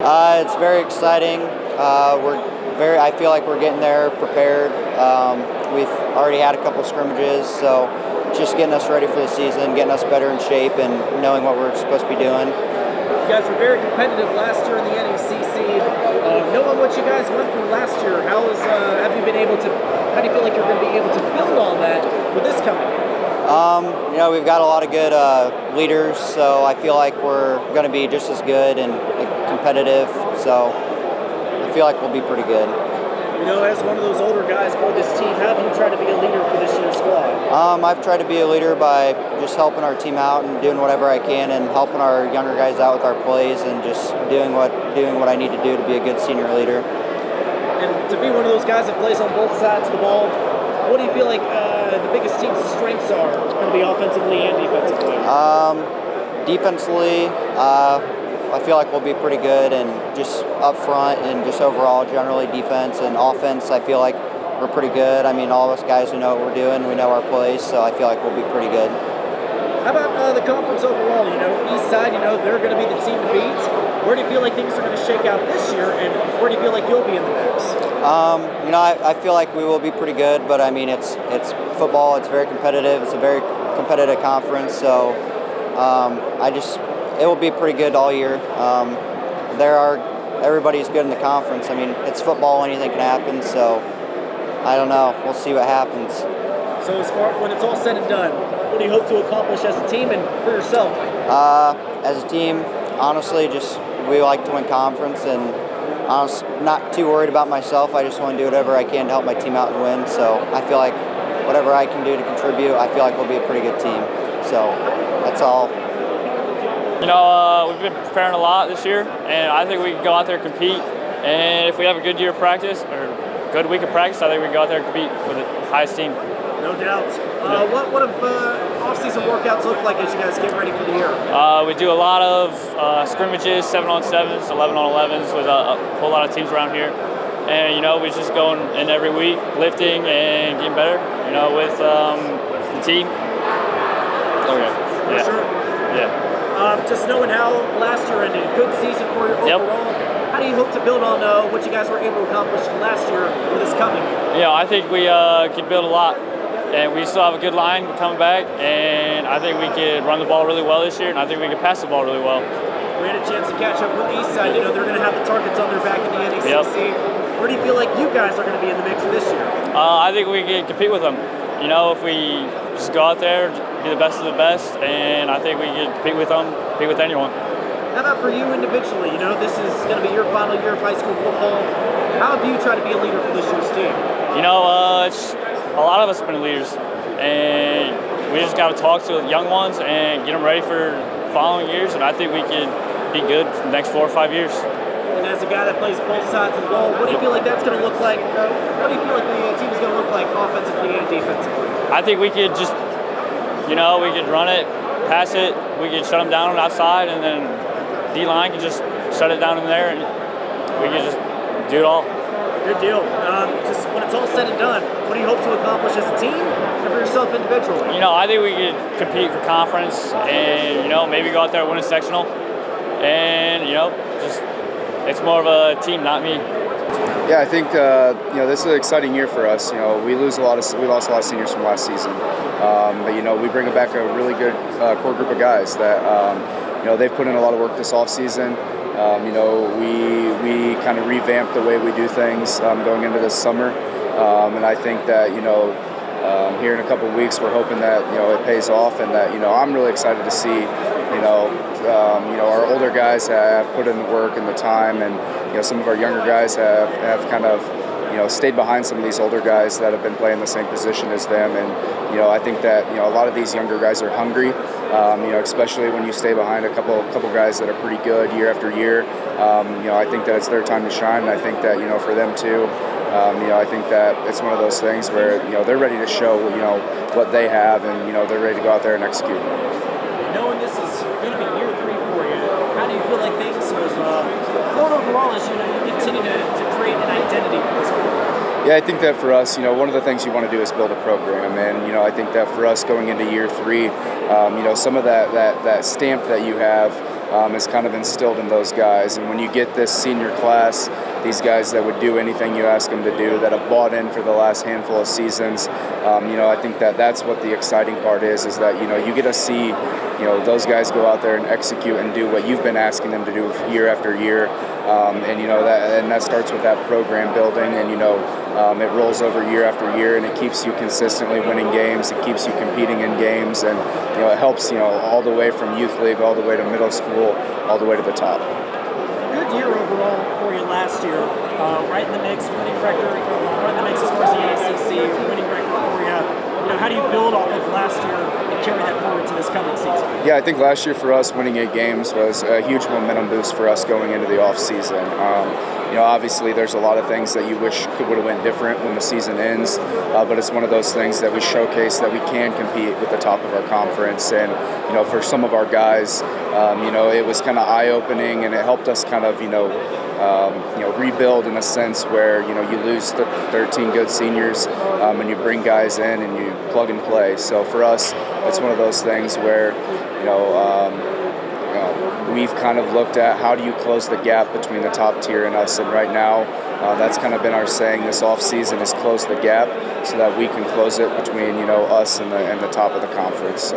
It's very exciting. I feel like we're getting there prepared. We've already had a couple scrimmages, so just getting us ready for the season, getting us better in shape, and knowing what we're supposed to be doing. You guys were very competitive last year in the NECC. Knowing what you guys went through last year, how do you feel like you're going to be able to build on that for this coming year? We've got a lot of good leaders, so I feel like we're going to be just as good and competitive. So I feel like we'll be pretty good. As one of those older guys for this team, how have you tried to be a leader for this year's squad? I've tried to be a leader by just helping our team out and doing whatever I can, and helping our younger guys out with our plays, and just doing what I need to do to be a good senior leader. And to be one of those guys that plays on both sides of the ball, what do you feel like the biggest team's strengths are going to be offensively and defensively? Defensively, I feel like we'll be pretty good, and just up front and just overall generally defense. And offense, I feel like we're pretty good. I mean, all of us guys, we know what we're doing, we know our plays, so I feel like we'll be pretty good. How about the conference overall? East side, they're going to be the team to beat. Where do you feel like things are going to shake out this year, and where do you feel like you'll be in the mix? I feel like we will be pretty good, but I mean, it's football. It's very competitive. It's a very competitive conference, so it will be pretty good all year. Everybody's good in the conference. I mean, it's football, anything can happen, so I don't know. We'll see what happens. So when it's all said and done, what do you hope to accomplish as a team and for yourself? As a team, honestly, we like to win conference, and not too worried about myself. I just want to do whatever I can to help my team out and win. So I feel like whatever I can do to contribute, I feel like we'll be a pretty good team. So that's all. We've been preparing a lot this year, and I think we can go out there and compete. And if we have a good year of practice, or good week of practice, I think we can go out there and compete with the highest team. No doubt. What have off-season workouts look like as you guys get ready for the year? We do a lot of scrimmages, 7-on-7s, 11-on-11s with a whole lot of teams around here. And, we're just going in every week, lifting and getting better, with the team. Okay. For sure. Yeah. Just knowing how last year ended, a good season for you overall. Yep. How do you hope to build on what you guys were able to accomplish last year for this coming year? I think we could build a lot, and we still have a good line coming back, and I think we could run the ball really well this year, and I think we could pass the ball really well. We had a chance to catch up with the East Side. They're going to have the targets on their back in the NECC. Yep. Where do you feel like you guys are going to be in the mix this year? I think we can compete with them. If we just go out there, be the best of the best, and I think we can compete with them, compete with anyone. How about for you individually? This is going to be your final year of high school football. How have you tried to be a leader for this year's team? It's a lot of us have been leaders, and we just got to talk to the young ones and get them ready for the following years, and I think we can be good for the next 4 or 5 years. And as a guy that plays both sides of the ball, what do you feel like that's going to look like? What do you feel like the team is going to look like offensively and defensively? I think we could just, we could run it, pass it, we could shut them down on the outside, and then D-line can just shut it down in there, and we can just do it all. Good deal. Just when it's all said and done, what do you hope to accomplish as a team and for yourself individually? I think we could compete for conference, and maybe go out there and win a sectional, and it's more of a team, not me. Yeah, I think this is an exciting year for us. We lost a lot of seniors from last season, but we bring back a really good core group of guys that they've put in a lot of work this off season. We kind of revamped the way we do things going into this summer, and I think that here in a couple of weeks we're hoping that it pays off, and that I'm really excited to see our older guys have put in the work and the time, and some of our younger guys have kind of stayed behind some of these older guys that have been playing the same position as them, and I think that a lot of these younger guys are hungry, especially when you stay behind a couple guys that are pretty good year after year. I think that it's their time to shine, and I think that for them too. I think that it's one of those things where they're ready to show what they have, and they're ready to go out there and execute. Knowing this is going to be year 3 for you, how do you feel like things have flown overall as you continue to create an identity for this program? Yeah, I think that for us, one of the things you want to do is build a program, and I think that for us going into year 3, some of that stamp that you have is kind of instilled in those guys. And when you get this senior class, these guys that would do anything you ask them to do, that have bought in for the last handful of seasons, I think that's what the exciting part is that, you get to see, those guys go out there and execute and do what you've been asking them to do year after year. That starts with that program building, and it rolls over year after year, and it keeps you consistently winning games. It keeps you competing in games, and it helps all the way from youth league all the way to middle school, all the way to the top. Good year overall for you last year. Right in the mix, winning record, right in the mix as far as the ACC, winning record for you. How do you build off of last year and carry that forward to this coming season? Yeah, I think last year for us, winning 8 games was a huge momentum boost for us going into the off season. Obviously there's a lot of things that you wish would have went different when the season ends, but it's one of those things that we showcase that we can compete with the top of our conference. And for some of our guys, it was kind of eye-opening, and it helped us kind of rebuild in a sense where you lose the 13 good seniors, and you bring guys in and you plug and play. So for us, it's one of those things where we've kind of looked at how do you close the gap between the top tier and us, and right now that's kind of been our saying this off season, is close the gap so that we can close it between us and the top of the conference. So.